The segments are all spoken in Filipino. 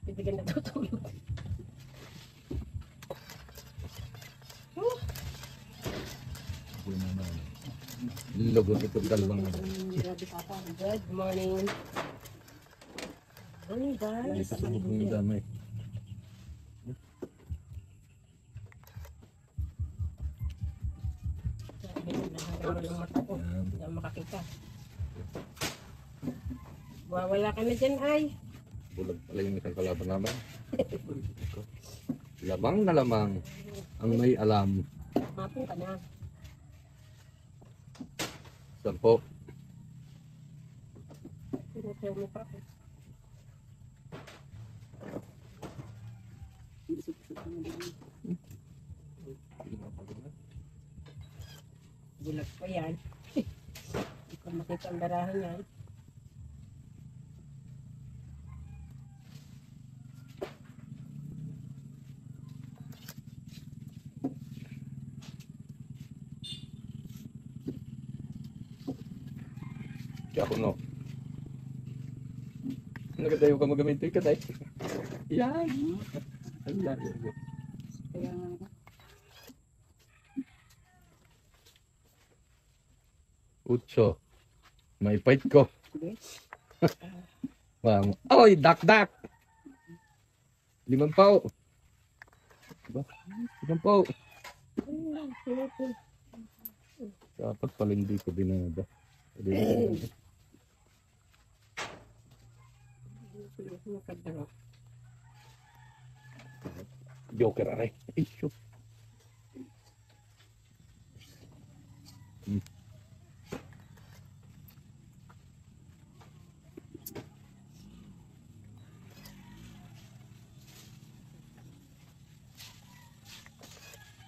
Hindi ka natutulog. Lugod ito dalawang. Good morning. Morning guys. Ito sa bubong ni damay. Naharap yung mata ko. Hindi ako makakita. Wala ka na dyan ay. Bulag pala yung isang kalaban naman. Lamang na lamang ang may alam. Mapong ka na. Sampo. Pinutuyo mo pa ako. Bulag pa yan. Hindi ko makita ang barahan yan. Kaya ako no. Nagadayo ka magamit ito ikatay. Yan. Ala. Kaya Utso. May fight ko. Bang. Oy, dak. 5 pao. Diba? 5 pao. Dapat pala hindi ko binada. Joker aray. Isyo.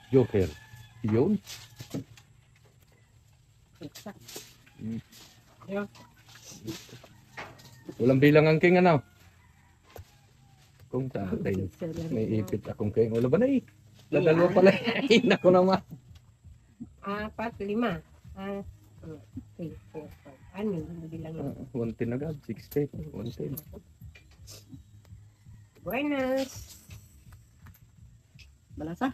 Joker. Yun. Walang bilang ang king ano. Kung sa atin. May ipit akong king. Wala ba na eh? Dadalawa pala. Nako naman. 4, 5. 3, 4, 5. Ano? Bilang yun. 110 agad. 60. 110. Buenas. Balasa?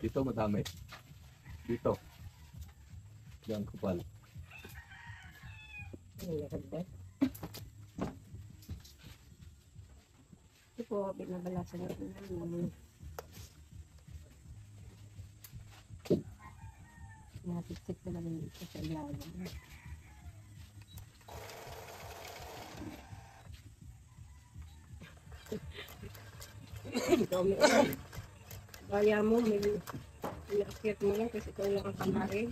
Dito madami. Dito. Yan kupal. Ano nakagda? Ito po, binabalasan natin namin. Napitik na namin dito sa ilalim. Kaya mo, may iakyat mo lang kasi ikaw lang ang kamarin.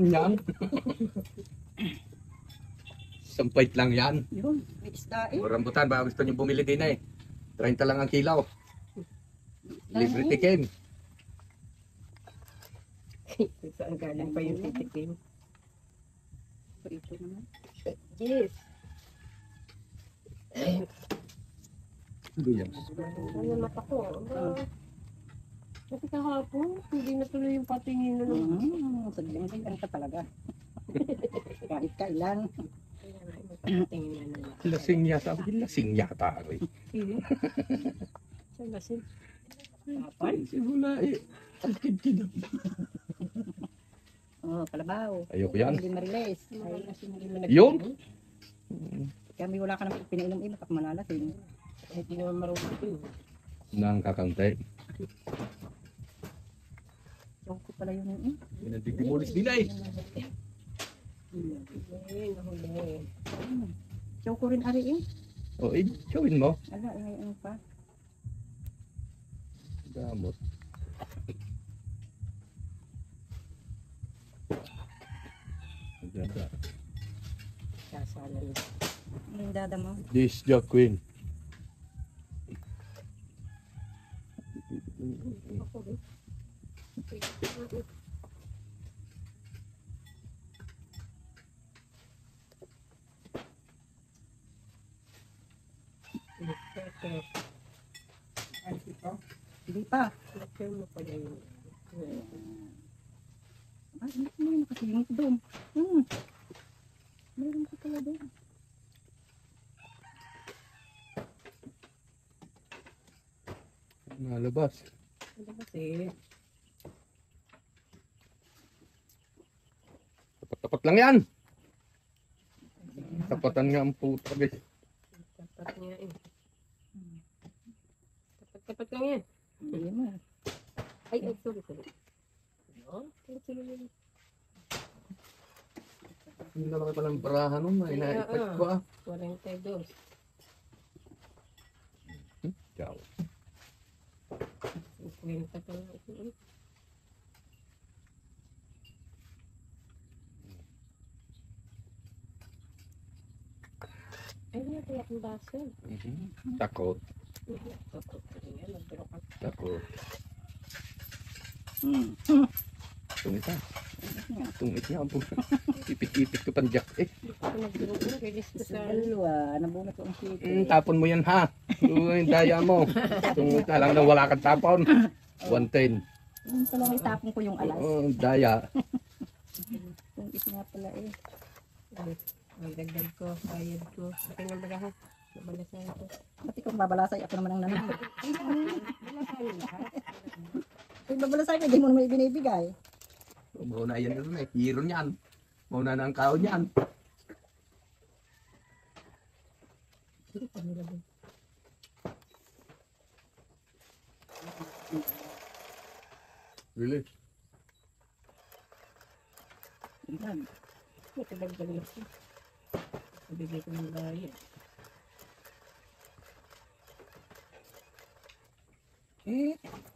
Yan. Sampait lang yan. Yun, may isda eh. Rambutan, baka gusto niyo bumili din eh. 30 lang ang kilaw. Libre tikim. Saan galing pa yung titikim? Ito naman. Yes. Yan. Ano mata ko? Kasi kahapon, hindi natuloy yung patingin na naman. Sagling ka talaga. Kahit kailan. Kaya nga, magpatingin na naman. Lasing yata. Lasing yata. Saan lasing? Kapan? Simula eh. Ang kid-kid. Oh, kalabaw. Ayoko yan. Hindi mariles. Ay, lasing hindi mo Yun? Kami wala ka naman pinainom eh, baka manalasin. Hindi naman marunong yun. Nang kakantay. Yung ko pala yun eh. Pinagdidimulis din ay. Ayun, nahuli. Chow ko rin ari eh. O, i-chowin mo. Ala, ngayon pa. Gamot. Ganda. Sasala nito. Ano yung dada mo? This job queen. Ako rin. Hindi pa. Lagyan mo pa yun. Ay, hindi mo yung nakasingit doon. Nalabas. Ano kasi? Tapat-tapat lang yan. Tapatan nga ang puta guys. Tapat niya eh. Tapat lang yan. Hindi mo. Ay, sorry. Ano? Sige. Hindi na laki pa ng barahan nun. Ay, naipat ko ah. 42. Ciao. 50 pa lang ito. Ay, hindi pala akong baso. Takot. Ayan, nagturo ka. Takot. Hmm. Tungit na. Tungit nga. Ipit-ipit ko pang jack eh. Ako nagturo ko. Release ko Sa sa... dalawa, nabunot ko ang sipit. Tapon mo yan ha. Yung daya mo. Tungit na lang na wala kang tapon. 110. Yung talagang itapon ko yung alas. Oh, daya. Kung nga pala eh. Ang dagdag ko, bayad ko. Ito nga bagahan. Nabalasan ko. Pati kung babalasay, ako naman ang nanalo. Kung babalasay ko, hindi mo naman ibinibigay. Mauna yan rin eh. Hero niyan. Mauna na ang kao niyan. Really? Yan. Ito dagdag na ko. Ibigay ko ng bayad.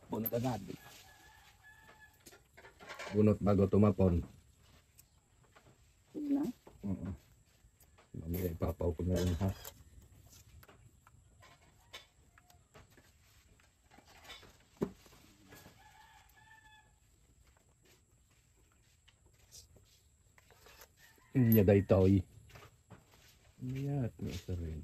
Bunot agad. Bunot bago tumapon. Yun na. Oo. Mamaya ipapaw ko na rin ha. Niya day toy. Niya at may isa rin.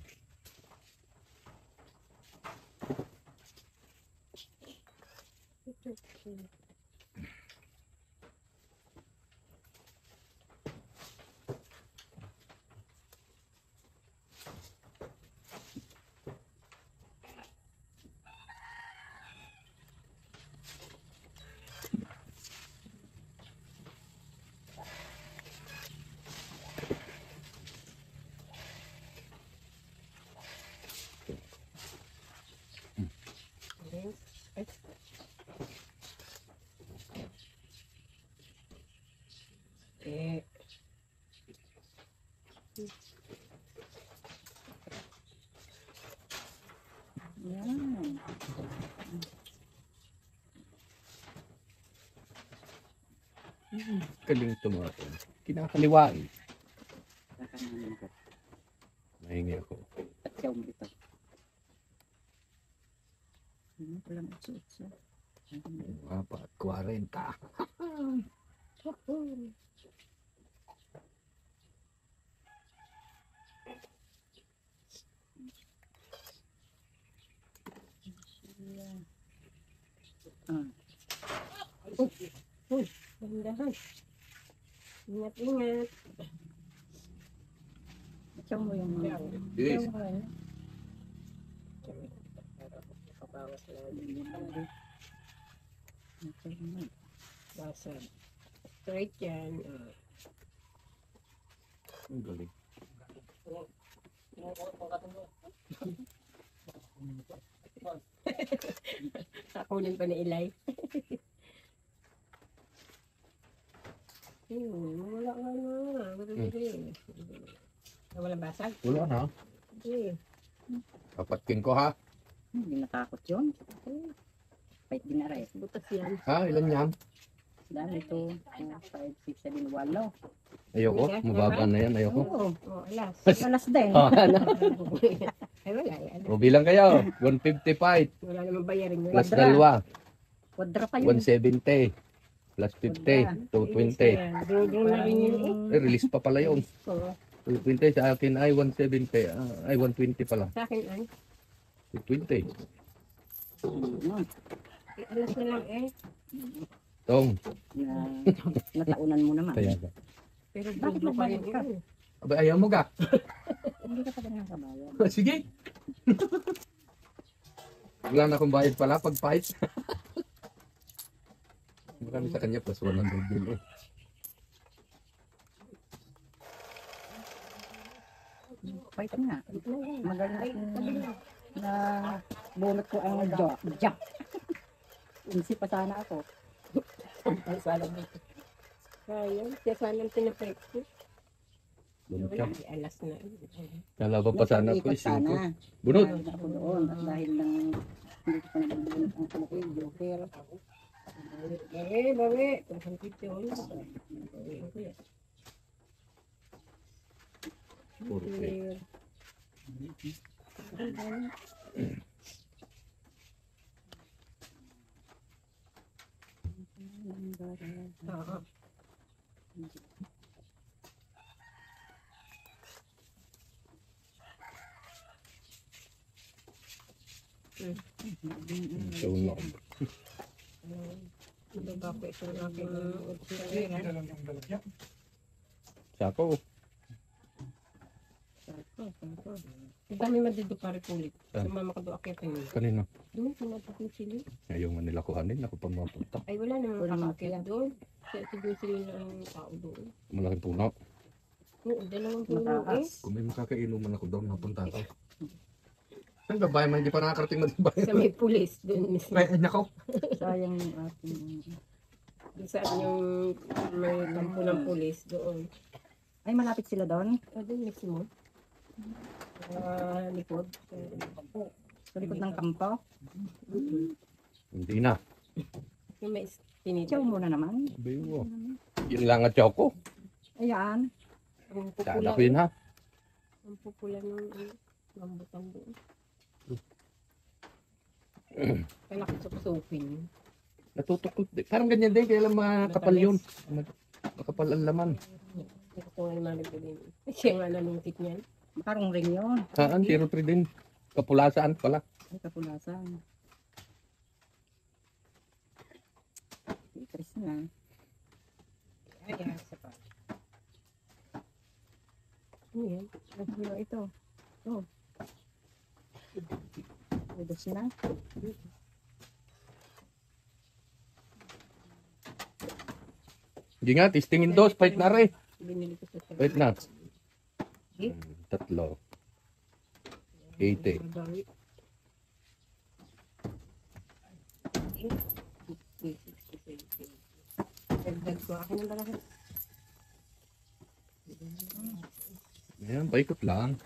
Eh, Yan. Kaling tumapon. Kinakaliwain. Kakanamin ko. Mahingi ako. At siya umito. Ano ko lang utso-utso. Apat, 40. Ah. dahan. Ingat-ingat. Ikaw mo yung mga. Yes. Ikaw mo yun. Kabawas lang. Ikaw mo. Basag. Straight yan. Ang galing. Kakunin pa ni Ilay. Wala nga na. Wala basag? Wala na. Hindi. Kapatkin ko ha. Hindi natakot yun. Kahit di na rin. Butas yan. Ha, ilan yan? Dami ito. 5, 6, 7, 8. Ayoko, mababa na yan, ayoko. Oo. Oh, alas. Alas din. Ah, ano? Ay, wala yan. O bilang kayo, 155 Wala naman bayarin yun. plus Quadra. 2, Quadra pa yun. 170 plus 50, 220. Draw na rin yun. Release pa pala yun. Oo. 220 sa akin ay 170, ay 120 pala. Sa akin ay. 220. Alas na lang eh. Tong, Na, nataunan mo naman. kaya ka. Pero Bakit draw pa rin nagbayad ka? yun. Aba, ayaw mo ka. Hindi ka pa ganyan kabayan. Sige. Wala na akong bayad pala pag fight. Marami sa kanya plus 100 din eh. Fight nga. Magaling na bunot ko ang jack. Insip pa sana ako. Ay, salam dito. Sayang, kaya sana pinaprekto. Bunot ka. Ay, alas na. Nalaban pa sana ako Ikot ising ko. sana. Bunot. Ayaw na ako doon. At dahil lang hindi ko pa nagbunot ang ano ko yung joker. Bawi. Ang pito. Okay. Oo. Sunog. Nababa ko itong aking Sako. Ang dami madido pare kulit. Sumama ka doon akitin nila. Kanina. Doon, pumapakin sila. Ayaw nga nila kuhanin. Ako pa mapunta. Ay, wala namang Wala kakakit doon. Kaya siguro sila na ang tao doon. Malaking puno. Oo, dalawang puno eh. Mataas. Kung may makakainuman ako doon, napunta ako. Ang babae man, hindi pa nakakarating matibay. Sa may pulis doon mismo. Ay, nako. Sayang yung ating Doon saan yung may kampo ng pulis doon. ay malapit sila doon. Doon mismo. Likod. Sa likod ng kampo. Hindi na. Yung may pinito. Chow muna naman. Sabi mo. Yun lang at choco. Ayan. Ang Sana pupula. ko yun ha. Ang pupula ng lambutan doon. Kaya nakasupsupin. Natutukot. Parang ganyan din. Kaya lang makapal yun. Makapal ang laman. Ito nga yung malag din. Siya nga nalungkit niyan. Makarong ring yun. Saan? 03 din. Kapulasaan pala. Ay, kapulasan. Chris na. Ay, sa pa. Ano yan? Ano ito? Oh. Udos na. Hindi nga. Testingin dos. Fight na rin. Binili ko sa Fight na. Eh? Tatlo. 80. Madami. 60, 70. Dagdag ko. Akin ang dalawa. Ayan. Paikot lang.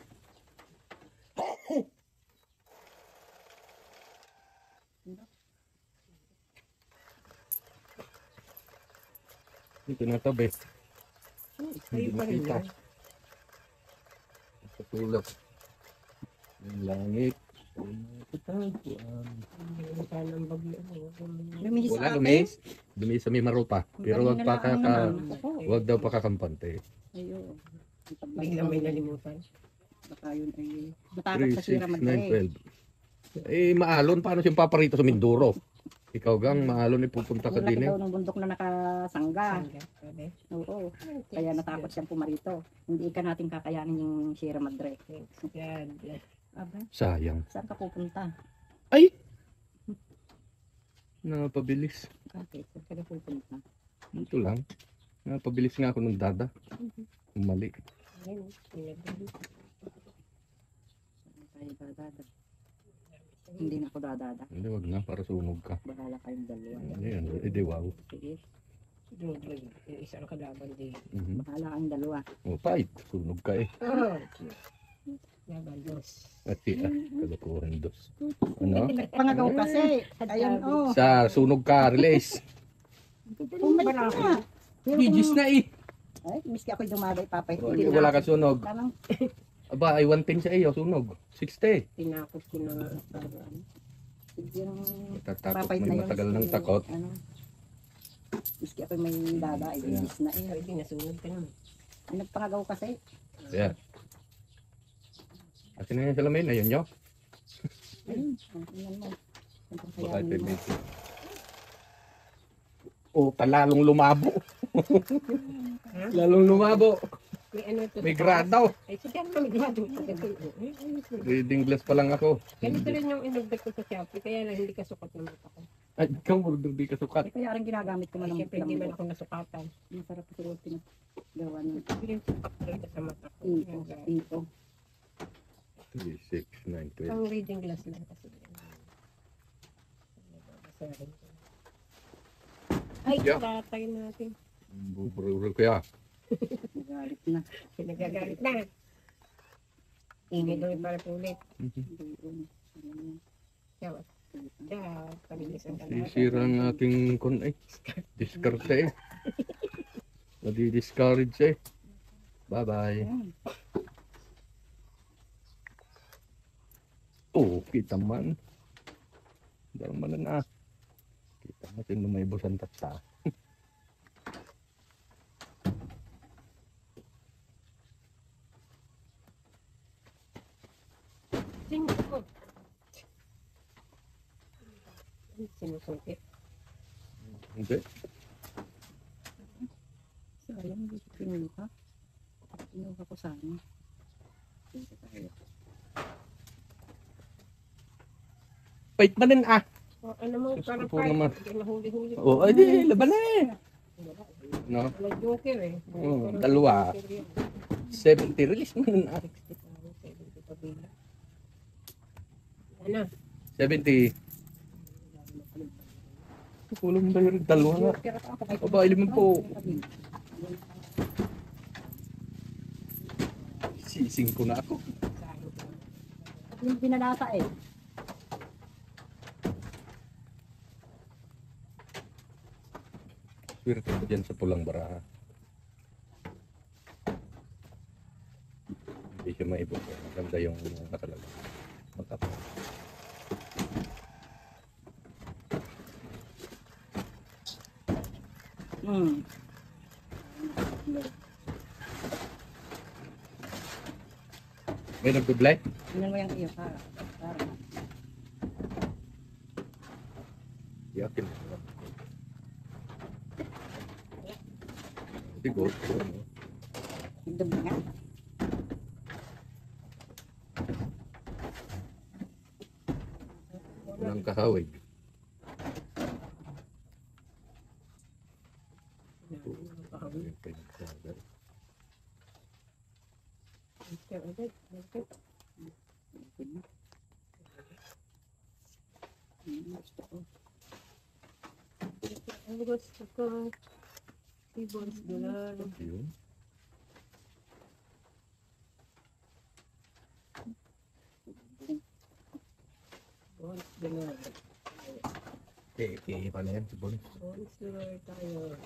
Dito na tabi. Hindi makita. Sa tulap. Yung langit. Saan ang bagyo? Lumihis Wala, ate. lumis. Lumis sa may marupa. Pero wag pa Galing na lang naman. wag daw pakakampante. Ayo. Biglang may nalimutan. Baka yun ay matakot 3, sa sira 6, mag 9, 12. Eh, maalon. Paano siyang paparito sa Minduro? Ikaw gang, maalon eh, pupunta ka din eh. daw ng bundok na nakasangga. Sabi. Oo. Kaya natakot siyang pumarito. Hindi ka natin kakayanin yung Sierra Madre. God. Aba, Sayang. saan ka pupunta? Ay! Napabilis. Bakit? Saan ka na pupunta? Ito lang. Napabilis nga ako ng dada. Mali. Ayun, pinabili. Saan tayo dadada? Hindi na ako dadada. Hindi, wag na. Para sunog ka. Bahala kayong dalawa. Ayan. Edi wow. Sige. Doon, yung isang kalaban din. Mhm. Bahala kayong dalawa. Oh, fight. Sunog ka eh. Oh, laban dos. At kalokohan dos. Ano? Pangagaw kasi. Ayun, oh. Sa sunog ka, release. Bumalik na. Pero Gigis na eh. ay, miski ako'y dumagay, papay. Hindi, wala ka sunog. Parang, Aba, ay 110 sa iyo, sunog. 60. Tinakot ko na parang. yung Tatakot, papay may na yun. matagal ng takot. Ano, miski ako'y may dada, ay bigis na Ay, eh. di nasunod ka naman. Ay, nagpangagaw kasi. Yeah. Akin na yung salamin, ayun nyo. Ayun, tingnan mo. Siyempre, Baka kayanin ito mo. may... Oh, talalong lumabo. Lalong lumabo. May ano ito. May sa grado. taas. Ay, sige naman, may grado. Reading glass pa lang ako. Ganito rin yung in-order ko sa Shopee, kaya lang hindi kasukat ng mata ko. Ay, ikaw order di ka sukat. Eh, kaya rin ginagamit ko Ay, man ng syempre, hindi man ako nasukatan. Masarap sa suot pinagawa niya. Yung sukat talaga sa mata ko. Ito. 3, 6, 9, 12. Ang reading glass lang kasi. Ay, Yeah. tatay natin. Buburo kaya. Nagalit na. Pinagagalit na. Ingay daw yung para ulit. Doon. Yawa. Yeah, pabilisan ka na. Sisira ang ating kon eh. Diskarte eh. Nadi-discourage eh. Bye-bye. Ayan. Oh, kita man. Dama na. Kita natin lumaybos ang tata. Sino ko? Sinusungkit. Hindi. Sayang, hindi ko pinuha. Pinuha ko sana. Dito tayo. Wait na din ah. O, ano mo, Gusto para ko naman. nahuli-huli. Oh, ay di, laban na eh. No? Wala joker eh. Oo, dalawa. 70 release mo nun ah. 60,000, 70 pa bilang. Ano? 70. Kulang ba yung dalawa nga? Aba, iliman po. Sising ko na ako. Yung binanata eh. Swerte ko dyan sa pulang baraha. Hindi siya maibog. Maganda yung nakalagay. Matapos. Hmm. May nagbiblay? Tingnan mo yung iyo para. Yakin. Siguro. Tigdog nga. Walang kahawig. Gusto ko. Ang gusto ko. T-balls dolar. Yun. Balls dolar. Pala yan si Bonis. Balls dolar tayo.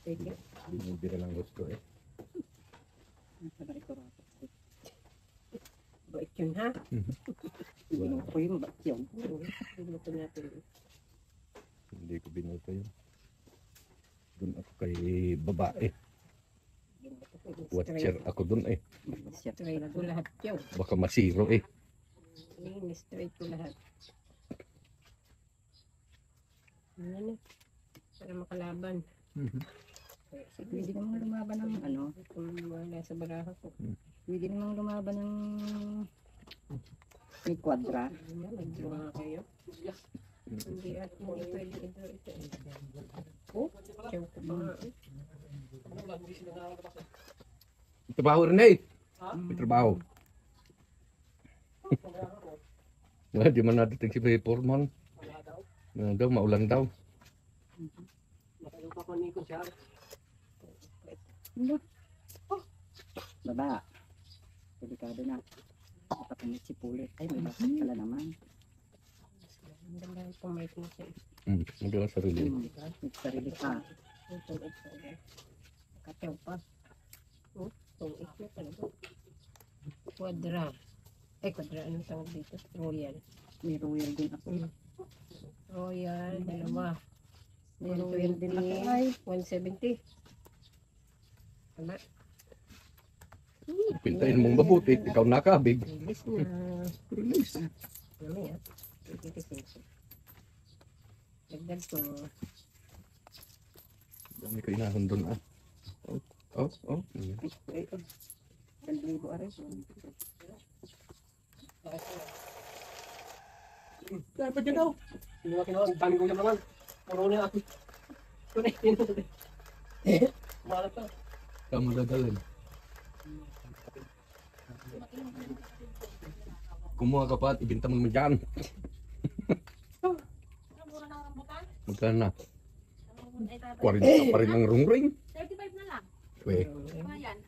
Sige. Binibira lang gusto eh. Nagpagay ko rato. Bait yun ha? Tingnan ko yung ba't yun. Luto natin. Hindi ko binuto yun. Doon ako kay babae. Watcher ako doon eh. Straight ko lahat yun. Baka masiro eh. Straight ko lahat. Ano na? Para makalaban. Pwede namang lumaban ng ano. Kung wala sa baraha ko. Pwede namang lumaban ng may kwadra. Nagdraw kayo. Hindi at hindi pwede ito. Oh, tiyaw ko pa nga. Trabaho rin eh. May trabaho. Di man nadating si Foreman. Daw, maulan daw. Baba. Delikado na. Napakamit si Pulit. Ay, may bakit pala naman. Ang ganda yung pumait mo siya. Magawa sarili. May sarili ka. Ito. Katiyaw pa. Oh, tungit na talaga. Quadra. Quadra. Anong tawag dito? Royal. May royal din ako. Royal. Dalawa. May royal din ako. Ay, 170. Tama. Pintayin mong mabuti. Ikaw nakabig. Release na. Release. Mamaya. 85. Dagdag ko. Dami ko inahon doon ah. Oh, oh. Ay, 1,000 aray. Dapat dyan daw. Sinuha kinawa, ang daming ulam naman. Puro na ako. Tunay, tinuli. Malat ka. Kamu dadalhin. Kumuha ka pa at ibinta mo naman dyan. Magkano na? 40 pa rin ang rungring. 35 na lang. Weh, Ayan.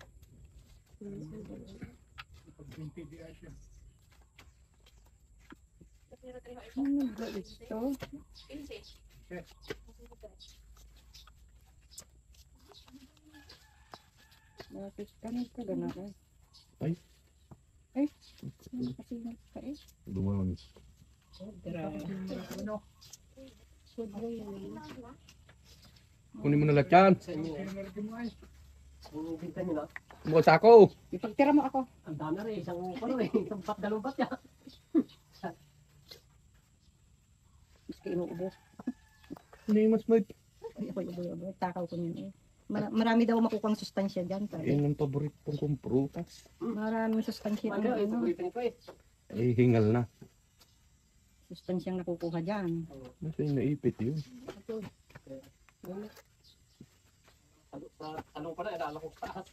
Ano ba ito? 15. Bakit ganito gano'n ka? Ay. Ay, kasi ka eh. dumaan. Kunin mo na lahat yan. Sa inyo. Ang binta nyo na. Mga sako. Ipagtira mo ako. Ang dami rin. Isang ano eh. Isang dalawang bat yan. Miski inuubos. Ano yung mas may... Ay, ako inuubos. Takaw ko yun eh. Marami daw makukang sustansya dyan. Yan ang paboritong kong prutas. Maraming sustansya. Ano, ito Ano, ulitin ko eh. Eh, hingal na. sustansyang nakukuha dyan. Nasa yung naipit yun. Tanong pa na, inala ko taas.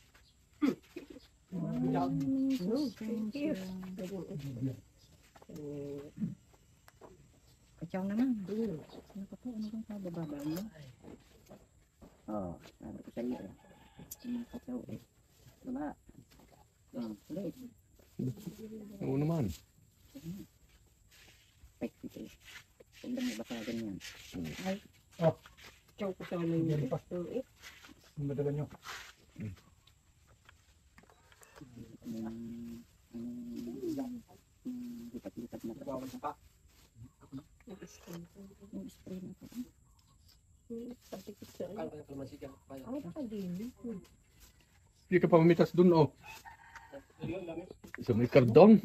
Kachaw naman. Ano ka po? Ano bang kabababa mo? Oo, sabi ko sa iyo. Ano kachaw eh? Diba? Ulit. Oo naman. Pek dito eh. Kung dami ba kaya ganyan? Ay. Chow ko sa amin yun. Madagan nyo. Lipat-lipat na ba? Yung spray na po. Hindi ka pa mamitas dun, oh. Sa may kardon.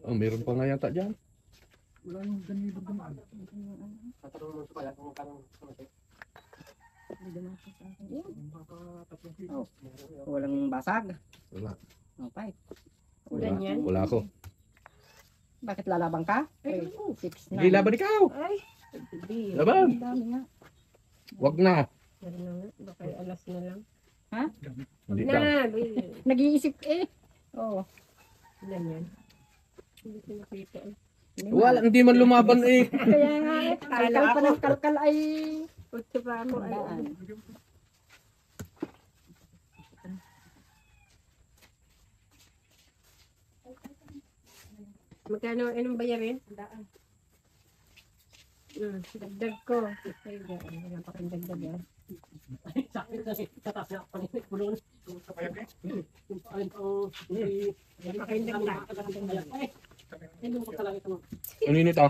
Oh, meron pa nga yata dyan. Wala yung ganito dumaan. Tatanong mo sa kaya kung kanang Oh, walang basag. Wala. Okay. Wala, wala ako. Bakit lalabang ka? 6 na. Hindi laban ikaw. Ay, Laban. Ang dami nga. Wag na. baka alas na lang. Hindi ka. Nag-iisip eh. Oo. Ilan yan? Hindi ko nakita eh. Wala, hindi man lumaban eh. Kaya nga eh. Kalkal pa ng kalkal ay. Utso pa ako ay. Daan. Magkano, anong bayarin? Dagdag ko. Ay, wala pa kang dagdag yan. Sabi na eh, tatas na ako kanina, pulong. Yung pakin pang, wala pa kayong dagdag. Ay, lumot talaga ito. Ano yun ito?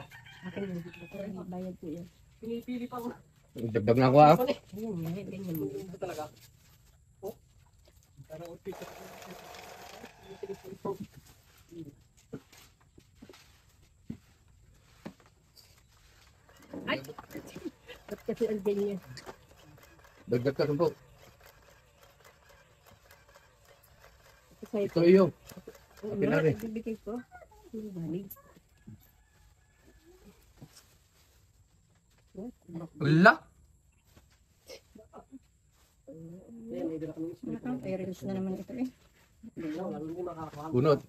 Bayad ko yan. Pinipili pa ko. Dagdag na ako ah. Ayun, ganyan mo. Ito talaga. Oh. Ay! Ba't kasi ang ganyan? Dagdag ka rin po. Sa Ito iyo. Oo Akin nga, na rin. ibibigay ko. Hindi balig. Wala. Ay, release na naman ito eh. Bunot.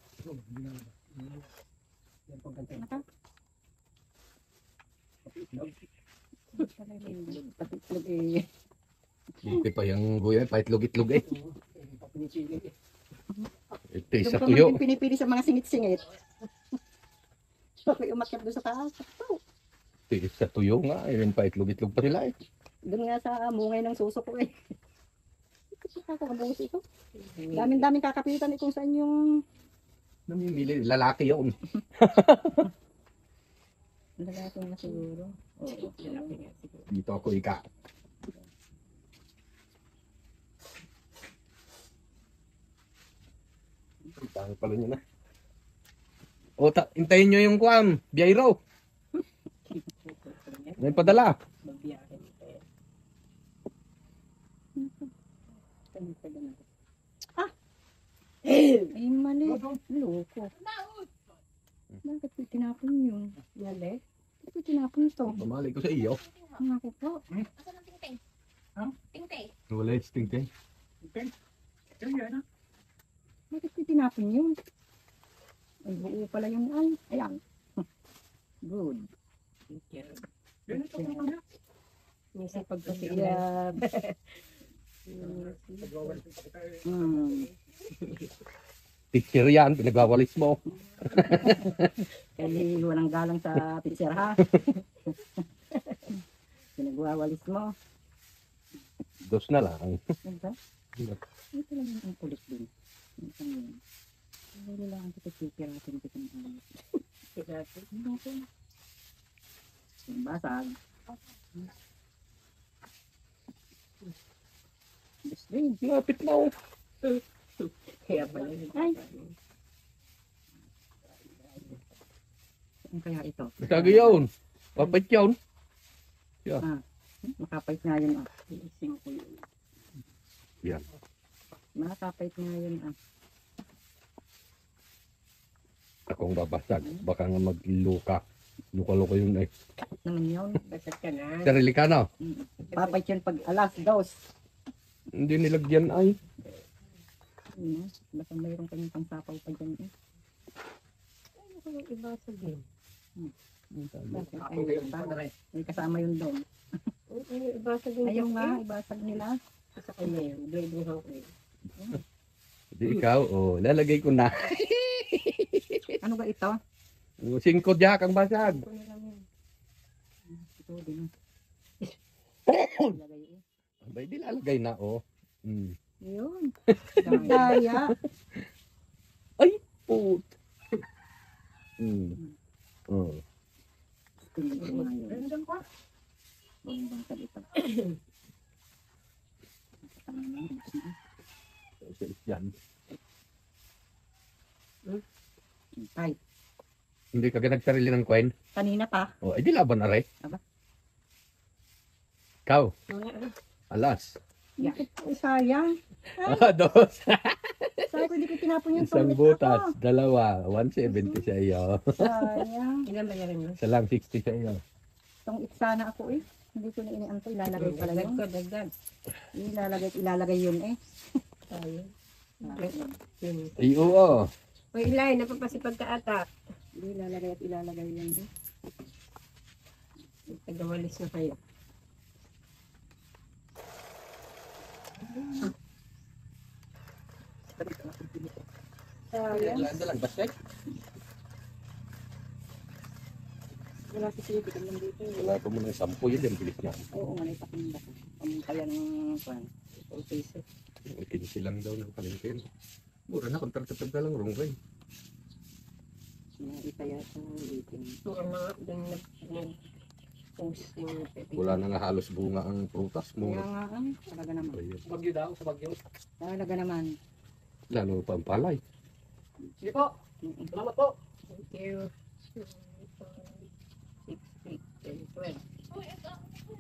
Patitlog eh. Hindi pa yung guya, paitlog-itlog eh. Ito isa Ito tuyo. naman pinipili sa mga singit-singit. May umakyat doon sa taas. Ito isa tuyo nga. Ayun, paitlog-itlog pa sila eh. Doon nga sa mungay ng suso ko eh. Kakabungos ito. Daming-daming kakapitan kung saan yung Namimili. Lalaki yun. lalaki na siguro. Oo, lalaki nga siguro. Dito ako ika. Tangi pala nyo na. O, hintayin nyo yung kuam. Biyayro. May padala. Ay, mali. Loko. Bakit ko tinapon yun? Yale. Bakit ko tinapon to? Pamali ko sa iyo. Ang ako po. Asan ang tingting? Huh? Tingting. Wala yung stingting. Kaya yan ha. Bakit ko tinapon yun? Ay, buo pala yung ay. Ayan. Good. Yan ito ko na. Minsan pag kasi Yeah. Teacher yan, pinagwawalis mo. Kasi walang galang sa picture ha. Pinagwawalis mo. Dos na lang. Diba? Ito lang ang kulit din. Ito lang. Hindi lang kita pipiratin kita ng alam. Yung basag. Gusto rin. Lapit mo. kaya pala yun. Ay. Ano kaya ito? Sabi yun. Papait yun. Makapait nga yun ah. Ising ko yun. Yan. Makapait nga yun ah. Akong babasag. Baka nga magluka. Luka-luka yun eh. Naman yun. Basag ka na. Sarili ka na. Papait yun pag alas, dos. Hindi nilagyan ay. Basta mayroon kayong pangsapaw pa dyan eh. Ano ko yung ibasag yun? Bakit? Ay, may kasama yun doon. Ano yung ibasag yun? Ayaw nga, ibasag nila. Sa kanya yun. Doy-doy ko yun. Hindi ikaw. Oh, lalagay ko na. Ano ba ito? 5 jack ang basag. Ito na lang yun. Ito din. Ilagay eh. Abay, di lalagay na oh. Yun. Daya. Put. Oh. Tingin ko nga yun. Ayun ko. Buong basag ito. Yan. Ay, Hindi ka nagsarili ng coin. kanina pa. Oh, di laban na rin. Aba. Ikaw, Mga alas. Sayang. Dos. Sabi ko hindi ko tinapon yung Isang tulit butas, ako. dalawa, 170 sa iyo. Sayang. ilan bayaran mo? Isa lang, 60 sa iyo. Itong sana ako eh. Hindi ko na inianto. Ilalagay pala Dagdag yun. ko, dagdag. Ilalagay yun eh. Tayo. Yun. Ay, oo. Uy, Ilay, napapasipag ka ata. Ilalagay at ilalagay yun eh. Tagawalis na kayo. Sayang. Dalang basket? Wala si Silipit lang dito. Wala pa muna 10 yun, bilis niya. Oo, manay pakinda ko. Ang kaya ng kwan. 4 pesos. 15 lang daw ng palengke. Mura na, kontraktag ka lang, rungay. Mga isa yata ng itin. Ito ang mga doon nag-post yung pepe. Wala na nga halos bunga ang prutas mo. Kaya nga ang talaga naman. Ayun. Bagyo daw, sa bagyo. Talaga naman. Lalo pa ang palay. Sige po. Salamat po. Thank you. 6, 8, 10, 12.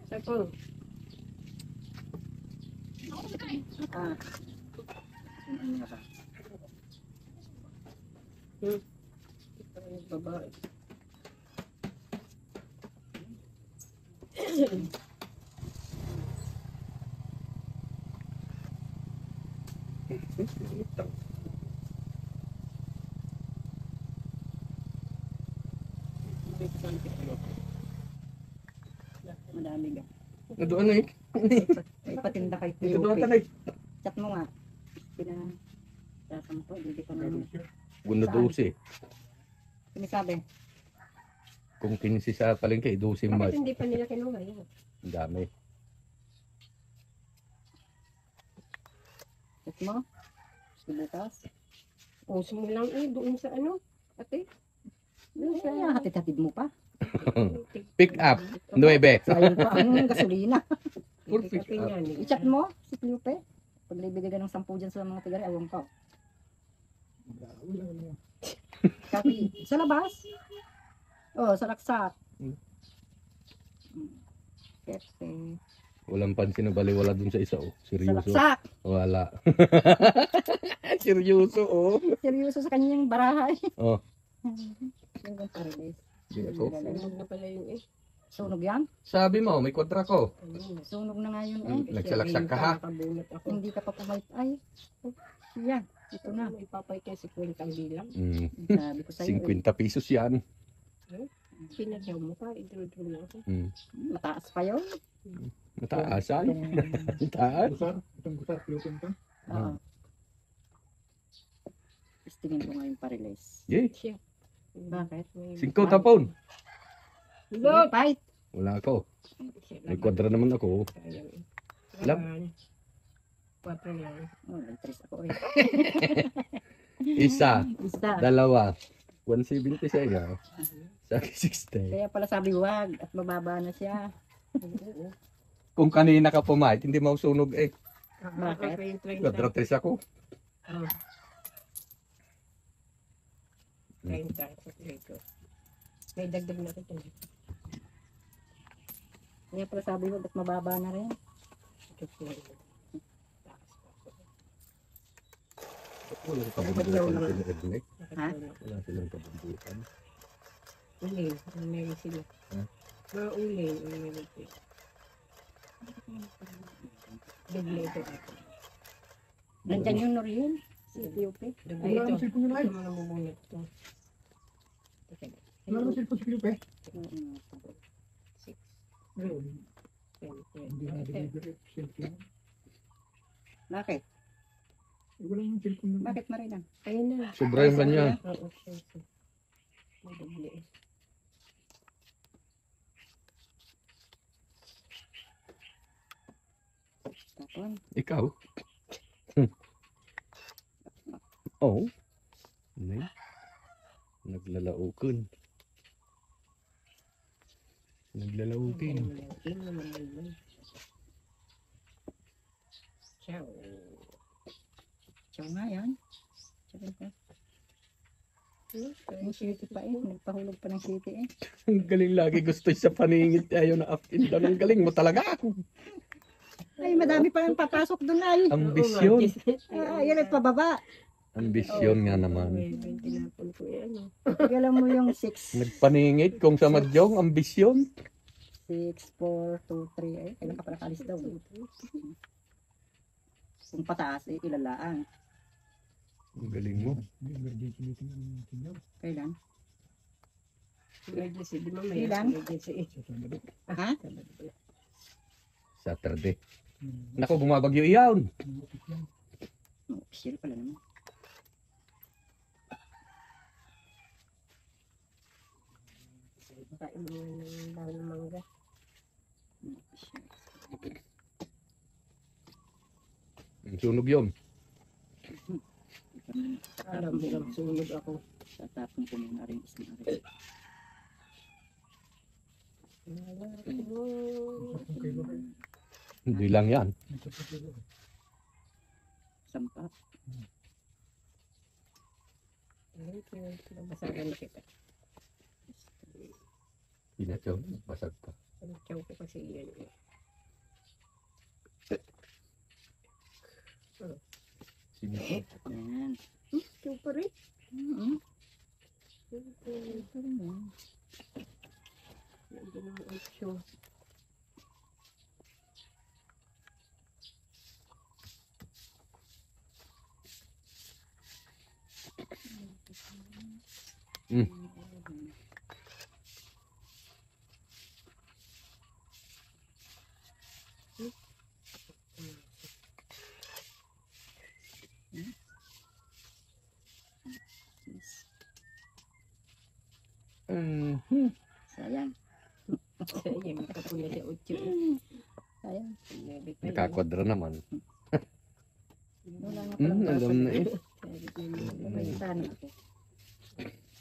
Sapong. Ah. Ano nga ba? Ito yung babae. Madami ka. Doon na eh. Ay, patinda kay Dito doon Piyopi. tanay. Chat mo nga. Tasampo, hindi ko naman. Gundo 12. Sinasabi, Kung 15 sa palengke, 12 Bakit mas. hindi pa nila kinuha yun? Ang dami. chat mo. Bukas. Puso mo lang doon sa ano? Ate? Doon sa... Ay, hatid-hatid mo pa. Pick up. 9. Sayang pa ang gasolina. Full Pick pick upin up. yan. I-chat mo si Piyopi. Pag naibigay ka ng 10 dyan sa mga tigari, awang ka. Sabi, sa labas. Oh, sa laksak. Hmm. Kepse. Walang pansin na baliwala dun sa isa, oh. Seryoso. Salaksak. Wala. Seryoso, oh. Seryoso sa kanyang baraha. Oh. Yung paradise. Di ako. Sunog na pala yung eh. Sunog yan? Sabi mo, may kwadra ko. Ayun. Sunog na nga yun eh. Nagsalaksak ka, ha? Nakabunot ako. Hindi ka pa pumayt. Ay, yan. Ito na. May papay kasi kulit ang bilang. Sabi ko sa'yo. 50 pesos yan. Pinadyaw mo pa, idrudrol na ako. Mataas pa yun. Mataasan. Mataas. Gusar. Itong gusar. Pilupin ka. Oo. Tapos tingin ko ngayon pa-release. Yay. Siya. Bakit? 5 tapon. Look! Fight! Wala ako. May kwadra naman ako. Lab. 4 lang. Oh, nag-tres ako eh. Isa. Isa. Dalawa. 170 siya, ikaw. Sa akin 60. Kaya pala sabi wag at mababa na siya. Kung kanina ka pumayat, hindi mausunog eh. Bakit? Kwadra 3 ako. 30. May dagdag na ito. Kaya pala sabi wag at mababa na rin. Wala ka kabundukan sila, Ednek. Ha? Wala silang kabundukan. Ulin. Meron sila. Ha? Mga ulin. Meron sila. Bigla ito. Nandyan yung Noriel. Si Ethiopia. Ay, Wala ito. naman cellphone yun ay. Ito mga namumulot to. Wala naman cellphone si Pilupe. Ayun. Hindi na delivery. Cellphone. Bakit? Wala naman cellphone yun. Bakit Marina? Ayun na. Sobra yung kanya. Oo, siya. Madali. Tapon. Ikaw? Oo. Nay. Naglalaukan. Naglalaukin. Ciao. Siya nga yan. Sabi ko. Yung city pa eh. Nagpahulog pa ng city eh. Ang galing lagi gusto sa paningit. Ayaw na after down. Ang galing mo talaga. Ay, madami pa ang papasok doon ay. Ambisyon. Yan ay pababa. Ambisyon nga naman. Tinapon ko yan. Alam mo yung 6, Nagpaningit kung sa madyong ambisyon. 6, 4, 2, 3 eh. Kailan ka pala kalis daw. Kung pataas eh, ilalaan. Ang galing mo. Kailan? Emergency, di ba may Ilan? emergency? Ha? Saturday. Nako, bumabagyo iyon. No, official pala naman. Kain mo ng daw ng mangga. Official. Sunog yun. Alam mo lang, sunog ako. Tatapon ko muna rin isang rin. Hindi lang yan. Sampa. Basagan na kita. Pinatsaw, basag pa. Pagkaw ko kasi yan. Sino? Yan. Ikaw pa rin. Ito rin yan. Nandiyan ang 8. Sayang. Sayang, nakapula sa 8. Sayang. Nakakwadra naman. Wala nga palang Alam na eh. May sana ako.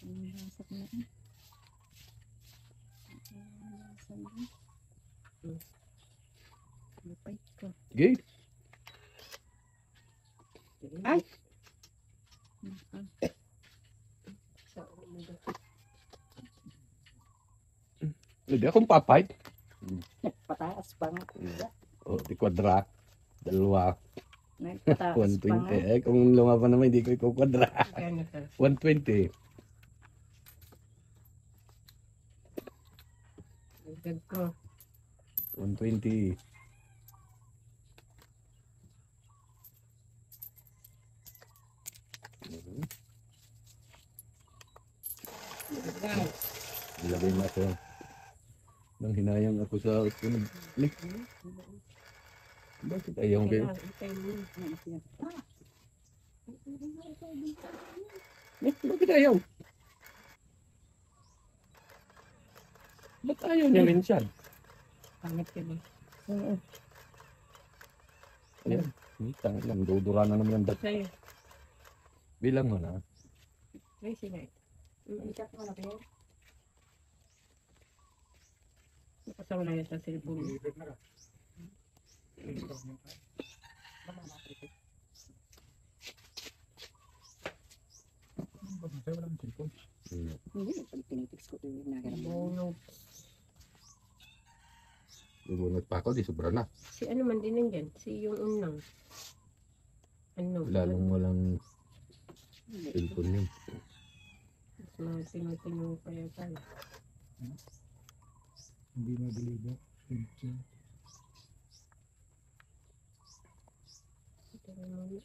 Basak na eh. Basak na. Lupay ko. Gay. Ay! Hindi akong papayt. Pataas pa nga. O, di kwadra. Dalawa. Nagtaas pa 120. nga. Eh, kung lumaban naman, hindi ko ikukwadra. Kaya to. 120. Dagdag ko. 120. Dagdag. Ilagay mo ako. Nang hinayang ako sa sunod. Bakit ayaw kayo? Kaya, itay mo. Bakit ayaw? Ba't ayaw niya minsan? Pangit ka ba? Oo. Ayan. Tangin lang, dudura na naman ang dat. Sa'yo. Bilang mo na. Ay, sila. Ikat mo na kayo. Nakasawala yan sa cellphone. Walang cellphone. Hindi, pag tinitix ko ito yung nagarap. Bunot. Bubunot pa ako, di sobra na. Si ano man din nandyan? Si yung unang. Ano? Lalong walang cellphone yun. Mas mga tinutino kaya tayo. Hindi na-deliver. Ito naman.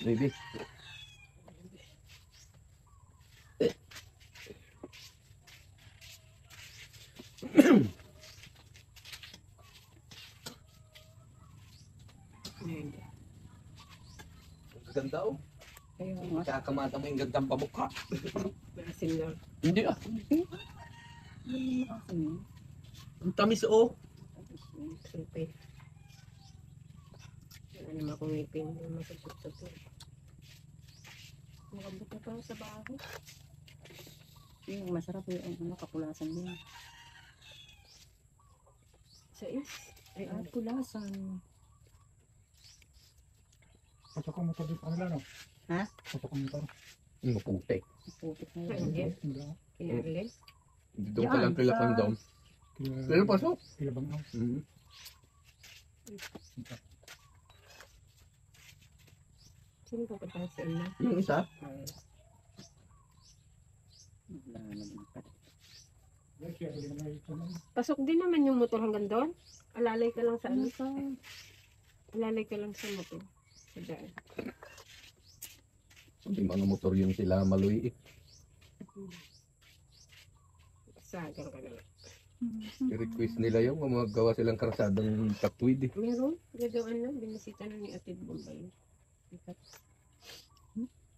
Baby. Ayan. Ganda oh. Kayo nga. Kakamata mo yung gandang pamukha. Maasim na. Hindi ah. Hindi mo asin yun. Ang tamis oh. Tapos yun. Sulpe. Wala naman akong ngipin. Yung masusup-sup. Makabot na pa sa bahay. Yung masarap yung ano, kapulasan din. Sa is. Ay, At kulasan. Pasok ang motor dito. Ano lang, no? Ha? Pasok ang motor. Maputik. Putik na Ay, yun. hindi. Hindi ako. Kaya Arlen. Doon ka lang kila kondom. Kila- Pero pasok. Kila bang ako? Mm. Sino pupunta sa inyo? Yung isa. Wala naman pala. Kaya hindi naman ito naman. Pasok din naman yung motor hanggang doon. Alalay ka lang sa ano. Ano sa? Alalay ka lang sa motor. Sa daan. Hindi mga motor yung sila maluwi eh. Sagang ka naman. I-request nila yung magawa silang karasadang katwid eh. Meron. Gagawin na. Binisita na ni Atid Bombay.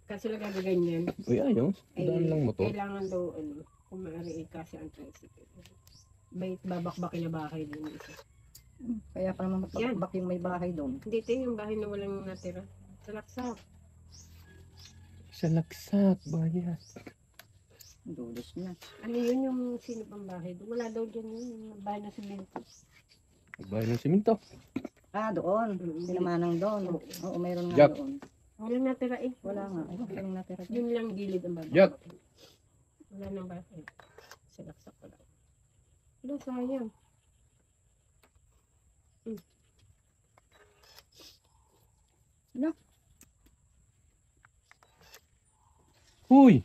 Kaso lang gagaganyan. Uy ayaw. Ay, Daan lang motor. kailangan daw ano. Kung maaari kasi ang tricycle. Bait babakbakin na bahay din yung isa. Kaya pa naman mapakbak yung may bahay doon. Dito yung bahay na walang natira. Sa Laksak. Sa laksak, bayat. Dulos na. Ano yun yung sino pang bahay? Wala daw dyan yun. Yung bahay na simento. Bahay ng simento. Ah, doon. Sinamanang doon. Oo. Oo, mayroon Jack. nga doon. Walang natira eh. Wala nga. Ay, walang natira doon. Yun lang gilid ang bahay. Jack. Wala nang bahay. Sa Laksak pala. Wala, sayang. Huy!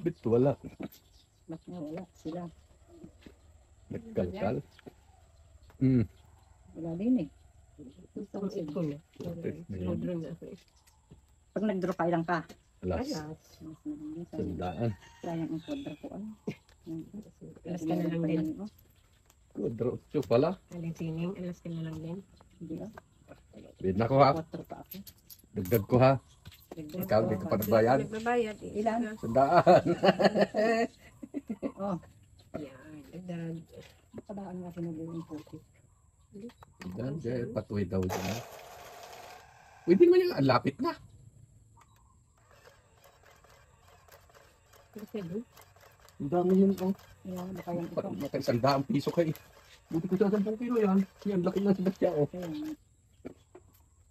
Bit wala. Ba't nga wala? Sila. Nagkalkal. Hmm. Wala din eh. Ang ipon na. Rodro na ako eh. Pag nag-draw ka, ilang ka? Alas. Alas. Mas naman. Sandaan. Sayang ang kwadra ko. Ano? Alas ka na lang din. Kudro. Ito pala. Aling sining. Alas ka na lang din. Hindi ah. Bid na ko ha. Kwadra pa ako. Dagdag ko ha. Ikaw di ka pa nagbayad. Nagbabayad eh. Ilan? Sandaan. Oh, Yan. Dagdag. nakadaan nga sinubo yung puti. Dan, patuloy daw dyan. Pwede mo yung lapit na. Kasi doon. Ang dami yun. Oh. Yan, baka yung ito. Parang maka 100 piso kayo. Buti ko sa 10 kilo yan. Yan, laki ng sibatya. Oh. Kaya nga.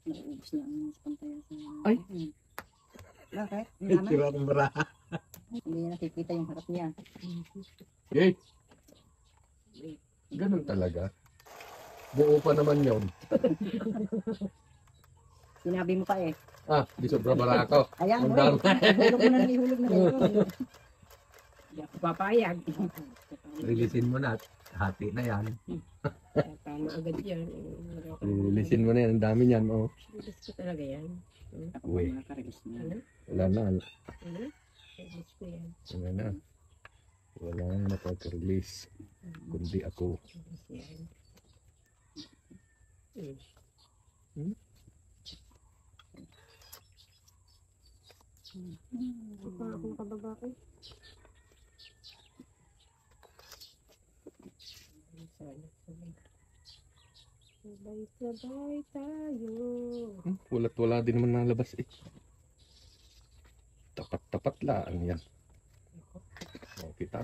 Nauubos na ang mas pantaya sa... Ay. Bakit? Hindi naman. Sira ng baraha. Hindi nakikita yung harap niya. Eh. Ganun talaga. Buo pa naman yun. Sinabi mo pa eh. Ah, di sobra bara ako. Ayan, Ang hulog. dami. Hulog mo na ng ihulog na ito. Hindi ako papayag. Rilisin mo na. Hati na yan. Tama agad yan. Rilisin mo na yan. Ang dami niyan. Oh. Release ko talaga yan. Ako Uy. pa nakarilis na. Ano? Wala na. Release ko yan. Wala na. Wala na nakaka-release. Kundi ako. Release yan. Akong kababa ko. Sabay-sabay tayo. Wala't wala din naman nalabas eh. Tapat-tapat lang yan. O, kita.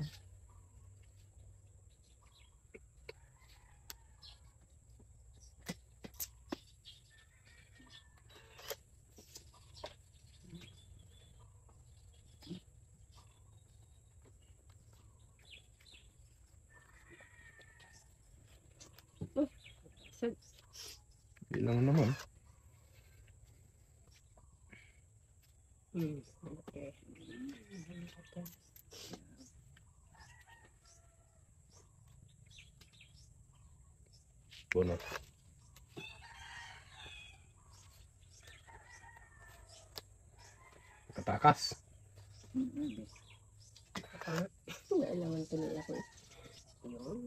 Bilang naman. Okay. Bunot. Katakas. Naalaman ko nila ko. Yun.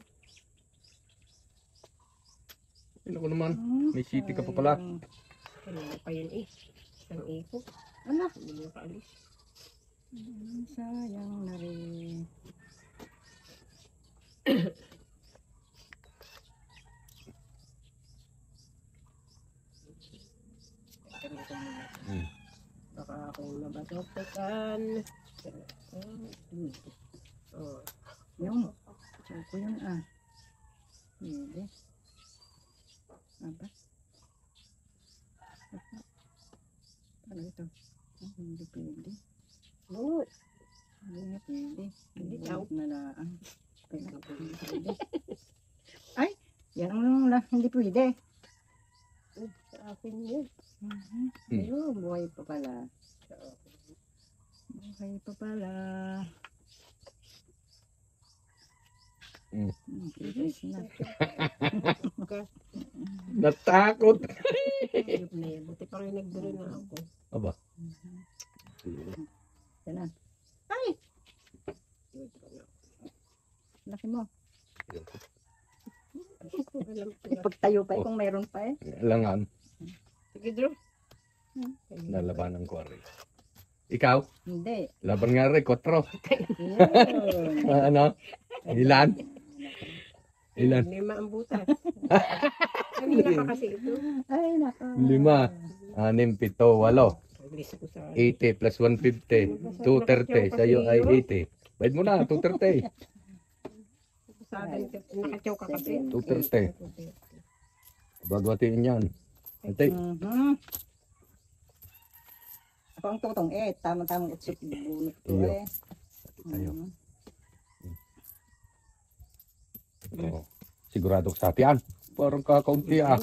Ano ko naman. May city ka pa pala. Kanina pa yun eh. Isang ipo. Ano? Hindi mo kaalis. Sayang na rin. Hmm. Baka akong mabatokan. Oh. Yung. Choco yun ah. Hindi. Aba. Ano ito? Hindi pwede. Bunot. Hindi nga pwede. Hindi Bunot daw. na lang. Hindi pwede. Ay! Yan ang lang. Hindi pwede. Sa akin yun. Ayun, buhay pa pala. Buhay pa pala. Kilos na. Natakot. Ayun na yan. Buti pa rin nagduro na ako. Aba. Yan na. Ay! Laki mo. Alam ko Eh, pagtayo pa eh, kung mayroon pa eh. Langan. Sige, Drew. Nalabanan ko rin. Ikaw? Hindi. Laban nga rin. 4. Yun. Ano? Ilan? Ilan? 5 ang butas. Kanina pa kasi ito. Ay, nako. 5, 6, 7, 8. Bilis ko sa 80 plus 150. 230. Sa'yo ay 80. Bayad mo na. 230. sa akin. Nakachaw ka kasi. 230. Bagwatiin yan. Ate. Ako ang tutong eh. Tamang-tamang utsip. Bunot ko Iyo. eh. Tayo. Oh. Sigurado sa yan. Parang kakaunti ah.